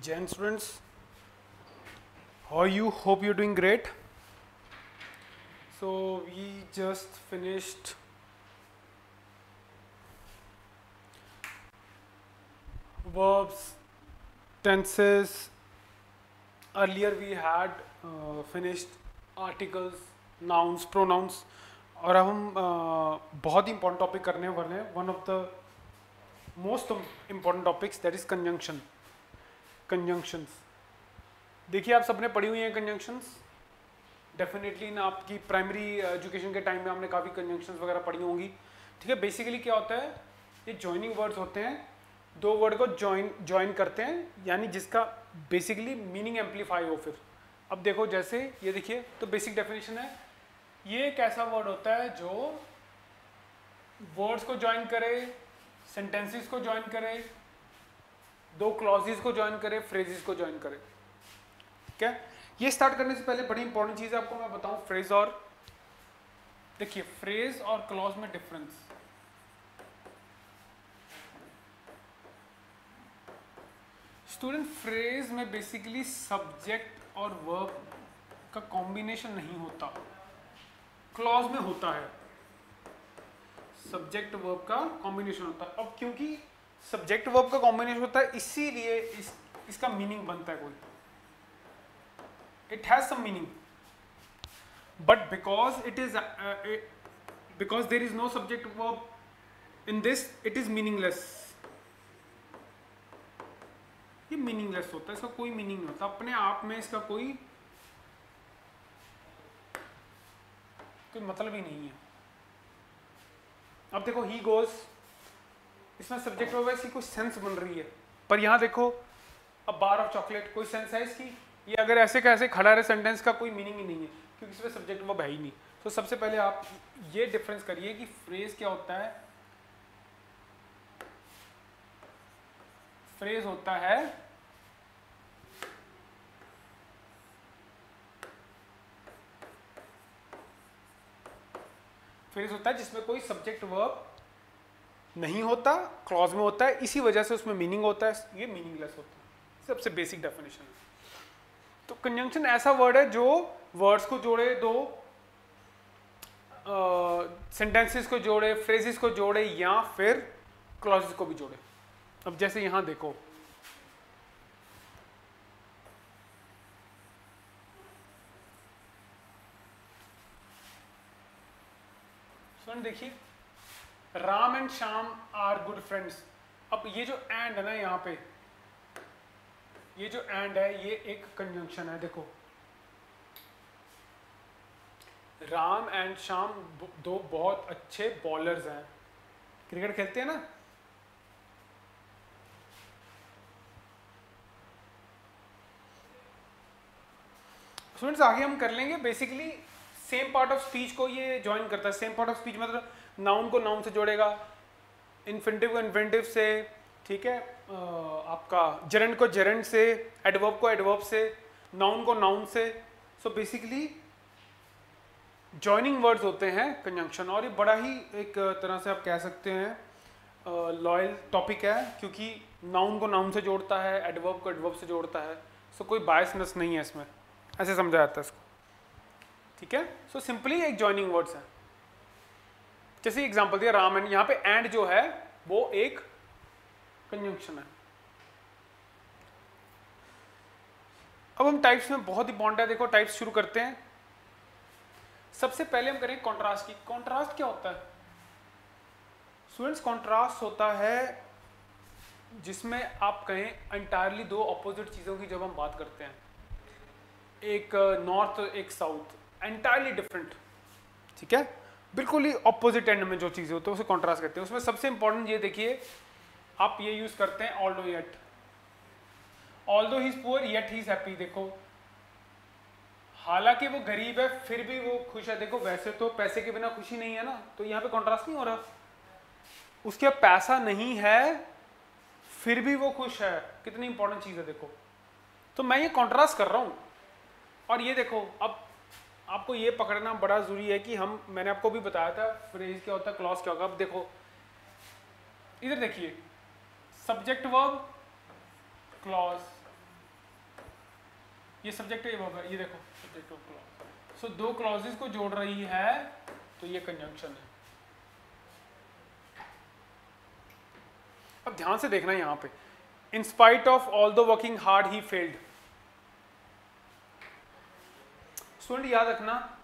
Gen students, how are you? Hope you're doing great. So we just finished verbs, tenses. Earlier we had finished articles, nouns, pronouns. और अब हम बहुत ही important topic करने वाले हैं. One of the most important topics that is conjunction. Conjunctions देखिए, आप सबने पढ़ी हुई हैं कंजंक्शंस. डेफिनेटली ना आपकी प्राइमरी एजुकेशन के टाइम में हमने काफ़ी कंजंक्शंस वगैरह पढ़ी होंगी. ठीक है, बेसिकली क्या होता है, ये जॉइनिंग वर्ड्स होते हैं. दो वर्ड को ज्वाइन करते हैं, यानी जिसका बेसिकली मीनिंग एम्पलीफाई हो. फिर अब देखो, जैसे ये देखिए, तो बेसिक डेफिनेशन है, ये एक ऐसा वर्ड होता है जो वर्ड्स को ज्वाइन करे, सेंटेंसेस को ज्वाइन करे, दो क्लॉजेस को ज्वाइन करे, फ्रेजेस को ज्वाइन करे. ठीक है, ये स्टार्ट करने से पहले बड़ी इंपॉर्टेंट चीज आपको मैं बताऊं, फ्रेज और देखिए, फ्रेज और क्लॉज में डिफरेंस. स्टूडेंट, फ्रेज में बेसिकली सब्जेक्ट और वर्ब का कॉम्बिनेशन नहीं होता, क्लॉज में होता है. सब्जेक्ट वर्ब का कॉम्बिनेशन होता है. अब क्योंकि सब्जेक्ट वर्ब का कॉम्बिनेशन होता है, इसीलिए इसका मीनिंग बनता है कोई. It has some meaning, but because there is no subject verb in this, it is meaningless. ये मीनिंगलेस होता है, इसका कोई मीनिंग नहीं होता अपने आप में, इसका कोई मतलब ही नहीं है. अब देखो, ही गोज, इसमें सब्जेक्ट वर्ब है, इसकी कोई सेंस बन रही है. पर यहाँ देखो, अब बार ऑफ चॉकलेट, कोई सेंस है इसकी? ये अगर ऐसे कैसे खड़ा रहे सेंटेंस का कोई मीनिंग ही नहीं है, क्योंकि इसमें सब्जेक्ट वर्ब है ही नहीं. तो सबसे पहले आप ये डिफरेंस करिए कि फ्रेज क्या होता है. फ्रेज होता है जिसमें कोई सब्जेक्ट वर्ब नहीं होता, क्लॉज में होता है, इसी वजह से उसमें मीनिंग होता है. ये मीनिंगलेस होता है. सबसे बेसिक डेफिनेशन है. तो कंजंक्शन ऐसा वर्ड है जो वर्ड्स को जोड़े, दो सेंटेंसेस को जोड़े, फ्रेजेस को जोड़े, या फिर क्लॉजेस को भी जोड़े. अब जैसे यहां देखो, सुन, देखिए, Ram and Shyam are good friends. अब ये जो एंड है ना, यहाँ पे ये जो एंड है, ये एक कंजंक्शन है. देखो, राम एंड श्याम दो बहुत अच्छे बॉलर्स हैं, क्रिकेट खेलते हैं ना. स्टूडेंट्स, आगे हम कर लेंगे. Basically same part of speech को ये ज्वाइन करता है. सेम पार्ट ऑफ स्पीच मतलब नाउन को नाउन से जोड़ेगा, इन्फिनिटिव को इन्फिनिटिव से, ठीक है, आपका जेरेंड को जेरेंड से, एडवर्ब को एडवर्ब से, नाउन को नाउन से. सो बेसिकली जॉइनिंग वर्ड्स होते हैं कंजंक्शन. और ये बड़ा ही एक तरह से आप कह सकते हैं लॉयल टॉपिक है, क्योंकि नाउन को नाउन से जोड़ता है, एडवर्ब को एडवर्ब से जोड़ता है. सो कोई बायसनेस नहीं है इसमें, ऐसे समझा जाता है इसको. ठीक है, सो सिंपली एक जॉइनिंग वर्ड्स है. जैसे एग्जांपल दिया, राम एंड, यहाँ पे एंड जो है वो एक कंजंक्शन है. अब हम टाइप्स में बहुत इंपॉर्टेंट है. देखो, टाइप्स शुरू करते हैं. सबसे पहले हम करें कॉन्ट्रास्ट की. कॉन्ट्रास्ट क्या होता है स्टूडेंट्स? कॉन्ट्रास्ट होता है जिसमें आप कहें एंटायरली दो अपोजिट चीजों की जब हम बात करते हैं, एक नॉर्थ एक साउथ, एंटायरली डिफरेंट. ठीक है, बिल्कुल ही ऑपोजिट एंड में जो चीजें होती है उसे कॉन्ट्रास्ट करते हैं. उसमें सबसे इंपॉर्टेंट ये देखिए, आप ये यूज करते हैं although yet. Although he is poor yet he is happy. देखो, हालांकि वो गरीब है फिर भी वो खुश है. देखो, वैसे तो पैसे के बिना खुशी नहीं है ना, तो यहाँ पे कॉन्ट्रास्ट नहीं हो रहा. उसके पैसा नहीं है फिर भी वो खुश है. कितनी इंपॉर्टेंट चीज है. देखो, तो मैं ये कॉन्ट्रास्ट कर रहा हूं. और ये देखो, अब आपको ये पकड़ना बड़ा जरूरी है कि मैंने आपको भी बताया था फ्रेज क्या होता है, क्लॉज क्या होगा. अब देखो, इधर देखिए, सब्जेक्ट वर्ब, क्लॉज, ये सब्जेक्ट है, ये देखो सब्जेक्ट ऑफ क्लॉज। सो दो क्लॉजेस को जोड़ रही है तो ये कंजंक्शन है। अब ध्यान से देखना यहाँ पे, इन spite of all the working hard he failed. Student याद रखना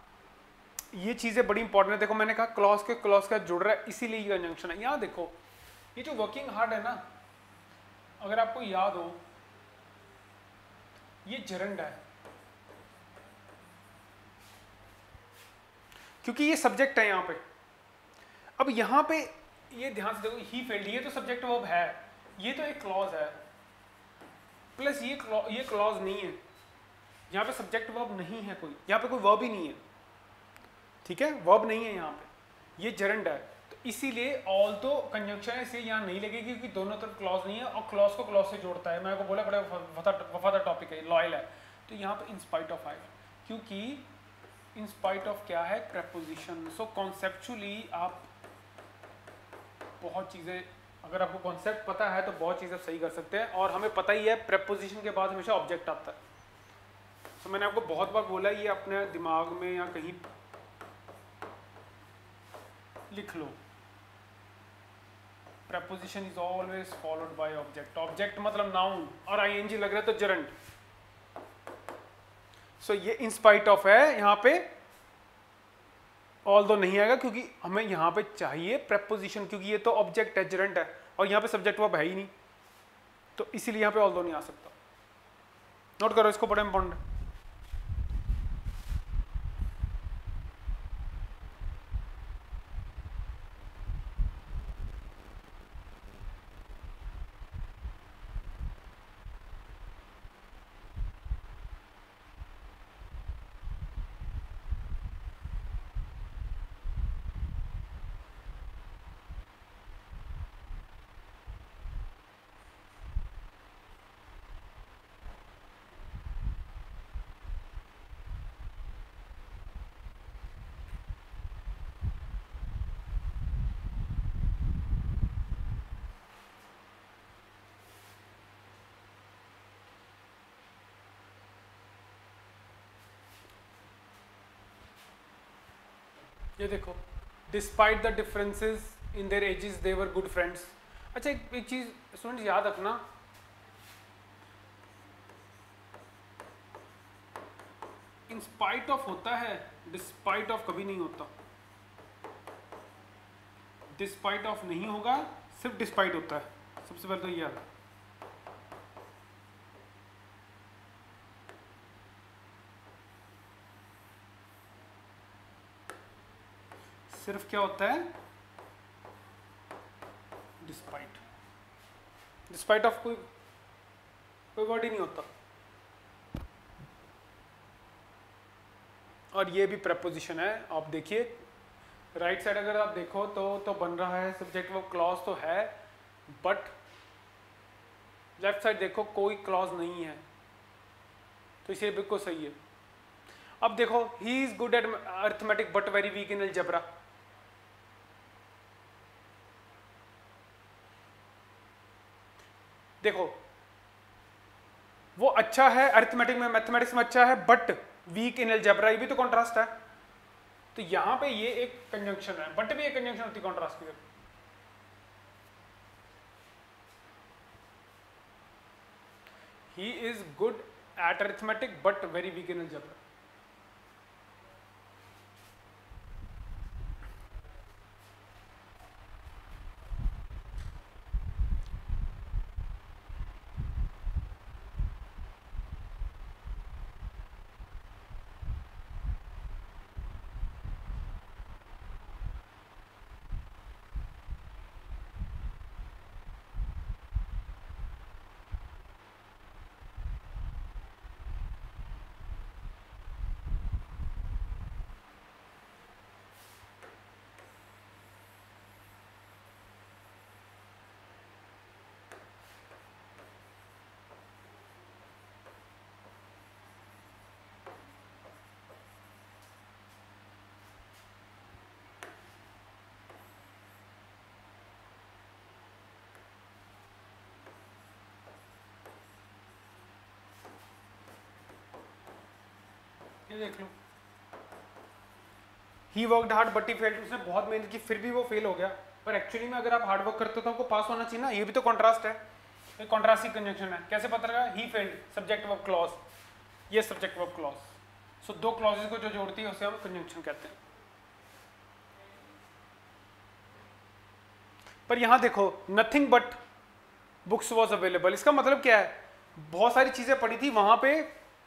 ये चीजें बड़ी इंपॉर्टेंट है। देखो मैंने कहा क्लॉज के क्लॉज का जुड़ रहा है, इसीलिए ये कंजंक्शन है। यहाँ देखो ये जो वर्किंग हार्ड है ना, अगर आपको याद हो ये जरंड है, क्योंकि ये सब्जेक्ट है यहाँ पे। अब यहाँ पे ये ध्यान से देखो, ही फेल्ड, ये तो सब्जेक्ट वर्ब है, ये तो एक क्लॉज है, प्लस ये क्लॉज नहीं है, यहाँ पे सब्जेक्ट वर्ब नहीं है कोई, यहाँ पे कोई वर्ब ही नहीं है, ठीक है, वर्ब नहीं है यहाँ पे, ये जरंड है। तो इसीलिए ऑल तो कंजंक्शन है, इसलिए यहाँ नहीं लगेगी क्योंकि दोनों तरफ क्लॉज नहीं है, और क्लॉज को क्लॉज से जोड़ता है। मैं को बोला बड़ा वफादार टॉपिक है, लॉयल है, तो यहाँ पे इन स्पाइट ऑफ आएगा, क्योंकि इन स्पाइट ऑफ क्या है, प्रेपोजिशन। सो कॉन्सेप्चुअली आप बहुत चीज़ें, अगर आपको कॉन्सेप्ट पता है तो बहुत चीज़ें सही कर सकते हैं। और हमें पता ही है प्रेपोजिशन के बाद हमेशा ऑब्जेक्ट आता है। तो मैंने आपको बहुत बार बोला, ये अपने दिमाग में या कहीं लिख लो, preposition is always followed by object. Object मतलब नाउन, और आईएनजी लग रहा है तो जरंड। सो ये इन स्पाइट ऑफ है, यहाँ पे ऑल दो नहीं आएगा क्योंकि हमें यहाँ पे चाहिए प्रेपोजिशन, क्योंकि ये तो ऑब्जेक्ट है, जरंड है, और यहाँ पे सब्जेक्ट वर्ब है ही नहीं, तो इसीलिए यहाँ पे ऑल दो नहीं आ सकता। नोट करो इसको, बड़ा इंपॉर्टेंट है। ये देखो, despite the differences in their edges they were good friends. अच्छा एक चीज स्टूडेंट याद रखना, इन स्पाइट ऑफ होता है, डिस्पाइट ऑफ कभी नहीं होता। डिस्पाइट ऑफ नहीं होगा, सिर्फ डिस्पाइट होता है। सबसे पहले तो ये याद, सिर्फ क्या होता है, डिस्पाइट। डिस्पाइट ऑफ कोई वर्ड ही नहीं होता। और ये भी प्रेपोजिशन है। आप देखिए राइट साइड अगर आप देखो तो बन रहा है सब्जेक्ट वर्ब क्लॉज तो है, बट लेफ्ट साइड देखो कोई क्लॉज नहीं है, तो इसे बिल्कुल सही है। अब देखो, ही is good eight arithmetic but very weak in algebra. देखो वो अच्छा है अरिथमेटिक में, मैथमेटिक्स में अच्छा है, बट वीक इन अलजेब्रा, ये भी तो कॉन्ट्रास्ट है। तो यहां पे ये एक कंजंक्शन है, बट भी एक कंजंक्शन होती है कॉन्ट्रास्ट की। He is good at arithmetic but very weak in algebra. ये देख लो, he worked hard but he failed, उसने बहुत मेहनत की फिर भी वो फेल हो गया। पर एक्चुअली में अगर आप हार्ड वर्क करते हो तो आपको पास होना चाहिए ना, ये भी तो कॉन्ट्रास्ट है, ये कॉन्ट्रास्टिंग कंजंक्शन है। कैसे पता लगा? He failed, subject verb clause, ये सब्जेक्ट वर्ब क्लॉज। सो दो क्लॉजेस को जो जोड़ती है उसे हम कंजंक्शन कहते हैं। पर यहां देखो, nothing but books was available, इसका मतलब क्या है? बहुत सारी चीजें पड़ी थी वहां पे,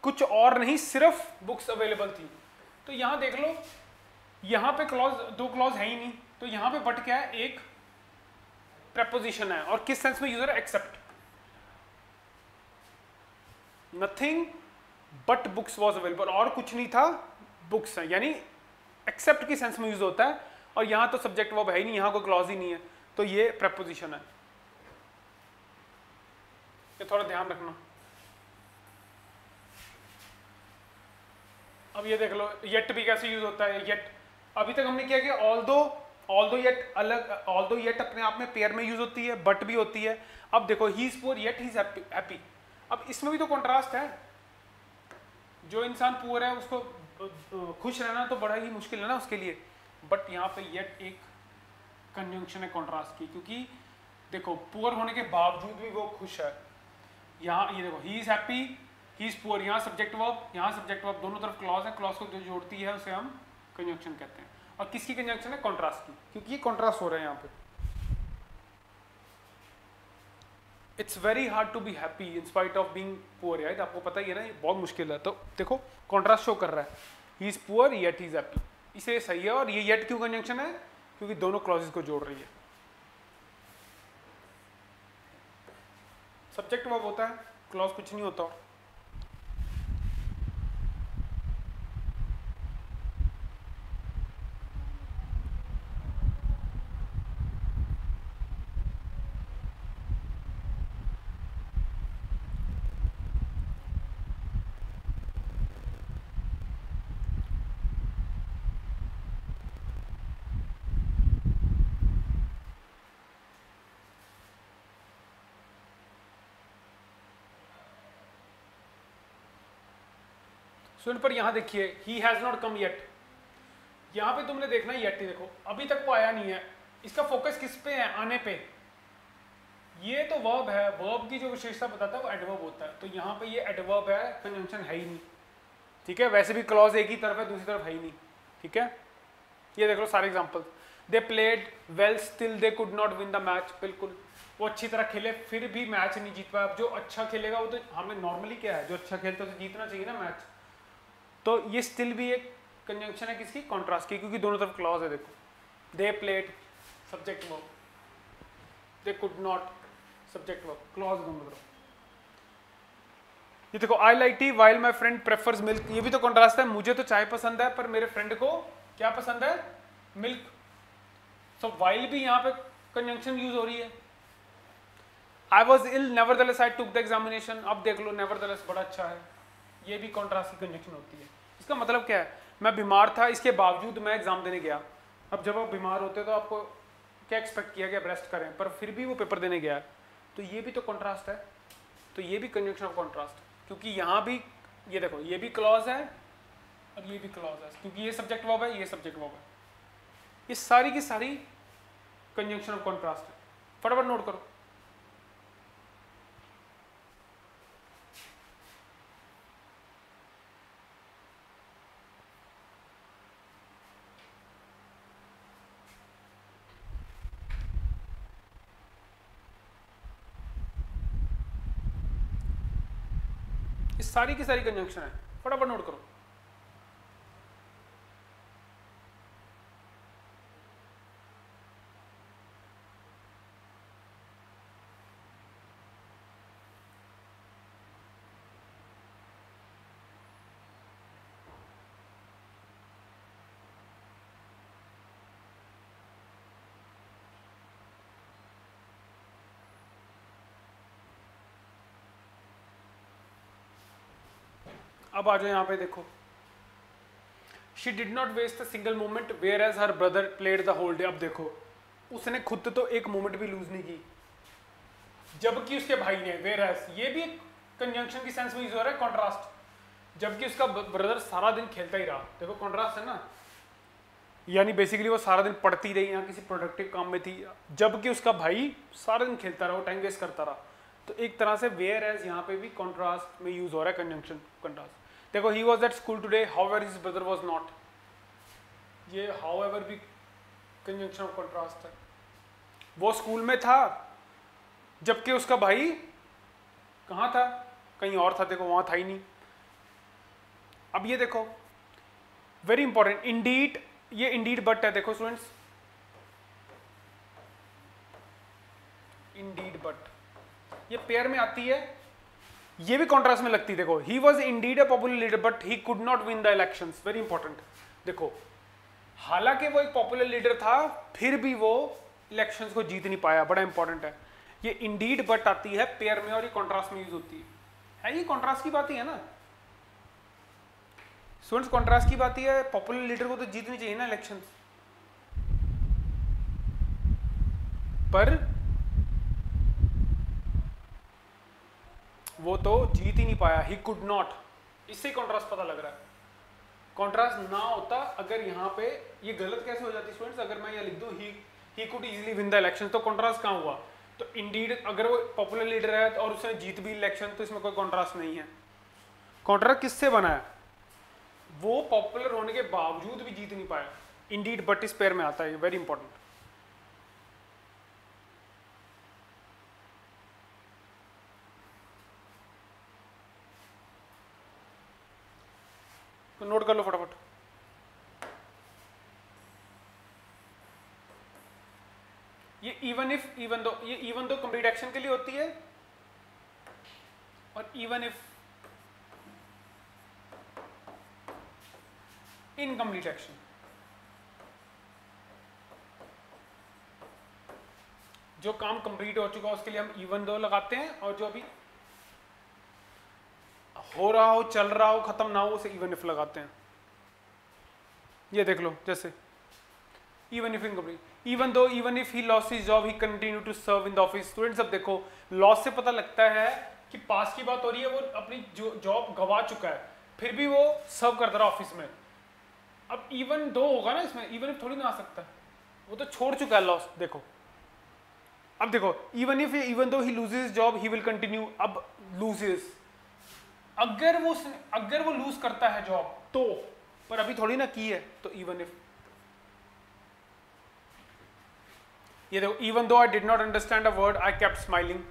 कुछ और नहीं, सिर्फ बुक्स अवेलेबल थी। तो यहां देख लो, यहां पे क्लॉज, दो क्लॉज है ही नहीं, तो यहां पे बट क्या है? एक प्रेपोजिशन है, और किस सेंस में यूज है? Except. Nothing but books was available, और कुछ नहीं था, बुक्स है, यानी एक्सेप्ट की सेंस में यूज होता है। और यहां तो सब्जेक्ट वर्ब है ही नहीं, यहां कोई क्लॉज ही नहीं है, तो ये प्रेपोजिशन है। ये थोड़ा ध्यान रखना। अब ये देख लो, येट भी कैसे यूज होता है। येट अभी तक हमने किया कि ऑल्दो येट अलग, ऑल्दो येट अपने आप में पेयर में यूज होती है, बट भी होती है। अब देखो, he is poor yet he is happy. अब इसमें भी तो कॉन्ट्रास्ट है, जो इंसान पुअर है उसको खुश रहना तो बड़ा ही मुश्किल है ना उसके लिए। बट यहाँ पे येट एक कंजंक्शन है कॉन्ट्रास्ट की, क्योंकि देखो पुअर होने के बावजूद भी वो खुश है। यहाँ ये देखो, he is happy, he is poor, यहाँ सब्जेक्ट वर्ब, यहाँ सब्जेक्ट वर्ब, दोनों तरफ क्लॉज है, क्लॉज को जो जोड़ती है उसे हम कंजंक्शन कहते हैं। और किसकी कंजंक्शन है? कॉन्ट्रास्ट की, क्योंकि ये कॉन्ट्रास्ट हो रहा है यहाँ पे। It's very hard to be happy in spite of being poor, यार आपको पता ही है ना, ये बहुत मुश्किल है। तो देखो कॉन्ट्रास्ट शो कर रहा है, he is poor yet he is happy, इसे सही है। और ये येट क्यों कंजंक्शन है? क्योंकि दोनों क्लॉजेस को जोड़ रही है। सब्जेक्ट वर्ब होता है, क्लॉज कुछ नहीं होता। और सुन, पर यहां देखिए, he has not come yet, यहां पे तुमने देखना येट ही, देखो अभी तक वो आया नहीं है। इसका फोकस किस पे है? आने पे। ये तो वर्ब है, वर्ब की जो विशेषता बताता है वो एडवर्ब होता है। तो यहाँ पे ये एडवर्ब है, कंजंक्शन है ही नहीं, ठीक है। वैसे भी क्लॉज एक ही तरफ है, दूसरी तरफ है ही नहीं, ठीक है। ये देख लो सारे example, they played well still they could not win the match, बिल्कुल वो अच्छी तरह खेले फिर भी मैच नहीं जीत पाया। अब जो अच्छा खेलेगा वो तो हमें नॉर्मली क्या है, जो अच्छा खेलता है तो जीतना चाहिए ना मैच। तो ये स्टिल भी एक कंजंक्शन है किसकी? कॉन्ट्रास्ट की, क्योंकि दोनों तरफ क्लॉज है। देखो, they played subject verb, they could not subject verb, clause दोनों तरफ। ये देखो, I like T while my friend prefers milk, ये भी तो कॉन्ट्रास्ट है। मुझे तो चाय पसंद है पर मेरे फ्रेंड को क्या पसंद है? मिल्क। सो वाइल भी यहाँ पे कंजंक्शन यूज हो रही है। I was ill nevertheless I took the examination, अब देख लो नेवरदलेस बड़ा अच्छा है, ये भी कॉन्ट्रास्ट की कंजंक्शन होती है। इसका मतलब क्या है? मैं बीमार था, इसके बावजूद मैं एग्जाम देने गया। अब जब आप बीमार होते हो तो आपको क्या एक्सपेक्ट किया कि आप रेस्ट करें, पर फिर भी वो पेपर देने गया, तो ये भी तो कॉन्ट्रास्ट है। तो ये भी कंजंक्शन ऑफ कॉन्ट्रास्ट, क्योंकि यहाँ भी ये देखो, ये भी क्लॉज है और ये भी क्लॉज है, क्योंकि ये सब्जेक्ट वर्ब है, ये सब्जेक्ट वर्ब है। ये सारी की सारी कंजंक्शन ऑफ कॉन्ट्रास्ट है। फटाफट नोट करो। इस सारी की सारी कंजंक्शन है, फटाफट नोट करो। अब आ जाओ यहाँ पे, देखो, she did not waste a single moment whereas her brother played the whole day. अब देखो, उसने खुद तो एक मोमेंट भी लूज नहीं की, जबकि उसके भाई ने, वेयर एज, ये भी कंजंक्शन की सेंस में यूज हो रहा है, कॉन्ट्रास्ट। जबकि उसका ब्रदर सारा दिन खेलता ही रहा। देखो कॉन्ट्रास्ट है ना, यानी बेसिकली वो सारा दिन पढ़ती रही या किसी प्रोडक्टिव काम में थी, जबकि उसका भाई सारा दिन खेलता रहा, वो टाइम वेस्ट करता रहा। तो एक तरह से वेयर एज यहाँ पे भी कॉन्ट्रास्ट में यूज हो रहा है, कंजंक्शन कॉन्ट्रास्ट। देखो he was at school today however his brother was not, ये हाउएवर भी कंजंक्शन ऑफ कॉन्ट्रास्ट है। वो स्कूल में था जबकि उसका भाई कहाँ था, कहीं और था, देखो वहां था ही नहीं। अब ये देखो वेरी इंपॉर्टेंट, इंडीड, ये इंडीड बट है, देखो स्टूडेंट्स इंडीड बट ये पेयर में आती है, ये भी कॉन्ट्रास्ट में लगती है। देखो he was indeed a popular leader but he could not win the elections, very important. देखो हालांकि वो एक पॉपुलर लीडर था फिर भी वो इलेक्शंस को जीत नहीं पाया, बड़ा इंपॉर्टेंट है। ये इंडीड बट आती है पेयर में और ये कॉन्ट्रास्ट में यूज होती है ये कॉन्ट्रास्ट की बात ही है ना स्टूडेंट्स, कॉन्ट्रास्ट की बात ही है। पॉपुलर लीडर को तो जीतनी चाहिए ना इलेक्शंस, पर वो तो जीत ही नहीं पाया, ही कुड नॉट, इससे कॉन्ट्रास्ट पता लग रहा है। कॉन्ट्रास्ट ना होता अगर यहाँ पे, ये गलत कैसे हो जाती स्टूडेंट्स, अगर मैं ये लिख दूं he could easily win the election, तो कॉन्ट्रास्ट कहाँ हुआ। तो इंडीड अगर वो पॉपुलर लीडर है और उसने जीत भी इलेक्शन, तो इसमें कोई कॉन्ट्रास्ट नहीं है। कॉन्ट्रास्ट किससे बना है, वो पॉपुलर होने के बावजूद भी जीत नहीं पाया। इंडीड बट इस पेयर में आता है, वेरी इंपॉर्टेंट। तो नोट कर लो फटाफट। ये इवन इफ, इवन दो, ये इवन दो कंप्लीट एक्शन के लिए होती है, और इवन इफ इनकम्प्लीट एक्शन। जो काम कंप्लीट हो चुका है उसके लिए हम इवन दो लगाते हैं, और जो अभी हो रहा हो, चल रहा हो, खत्म ना हो, उसे इवन इफ लगाते हैं। ये देख लो जैसे even if incomplete, even though, even if he lost his job he continue to serve in the office. Students अब देखो लॉस से पता लगता है कि पास की बात हो रही है, वो अपनी जॉब गवा चुका है फिर भी वो सर्व करता रहा ऑफिस में। अब इवन दो होगा ना इसमें, इवन इफ थोड़ी ना आ सकता है, वो तो छोड़ चुका है लॉस। देखो अब देखो even though he loses job he will continue, अब लूजेस, अगर वो लूज करता है जॉब तो, पर अभी थोड़ी ना की है, तो इवन इफ। ये देखो even though I did not understand a word I kept smiling,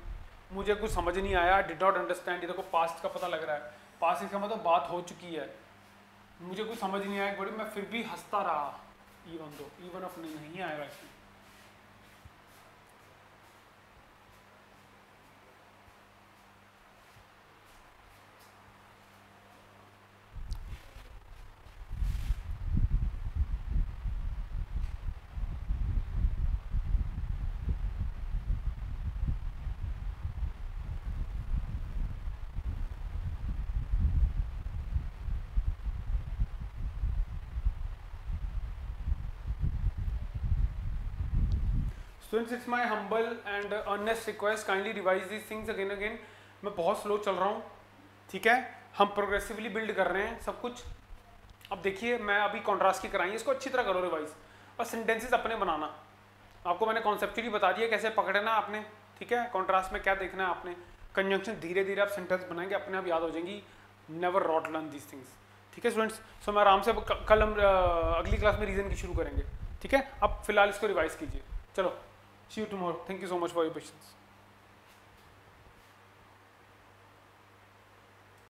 मुझे कुछ समझ नहीं आया, डिड नॉट अंडरस्टैंड, ये देखो पास्ट का पता लग रहा है, पास्ट इसका मतलब बात हो चुकी है, मुझे कुछ समझ नहीं आया बड़ी, मैं फिर भी हंसता रहा। इवन दो, इवन ऑफ नहीं आएगा इसमें। Students, it's my humble and earnest request, kindly revise these things again. मैं बहुत स्लो चल रहा हूँ, ठीक है, हम प्रोग्रेसिवली बिल्ड कर रहे हैं सब कुछ। अब देखिए मैं अभी कॉन्ट्रास्ट की कराई, इसको अच्छी तरह करो रिवाइज, और सेंटेंसेस अपने बनाना। आपको मैंने कॉन्सेप्चुअली बता दिया कैसे पकड़ना आपने, ठीक है, कॉन्ट्रास्ट में क्या देखना है आपने, कंजंक्शन धीरे धीरे आप सेंटेंस बनाएंगे, अपने आप याद हो जाएंगी। Never rote learn these things, ठीक है स्टूडेंट्स। सो मैं आराम से कल हम अगली क्लास में रीजन की शुरू करेंगे, ठीक है। अब फिलहाल इसको रिवाइज कीजिए, चलो। See you tomorrow. Thank you so much for your patience.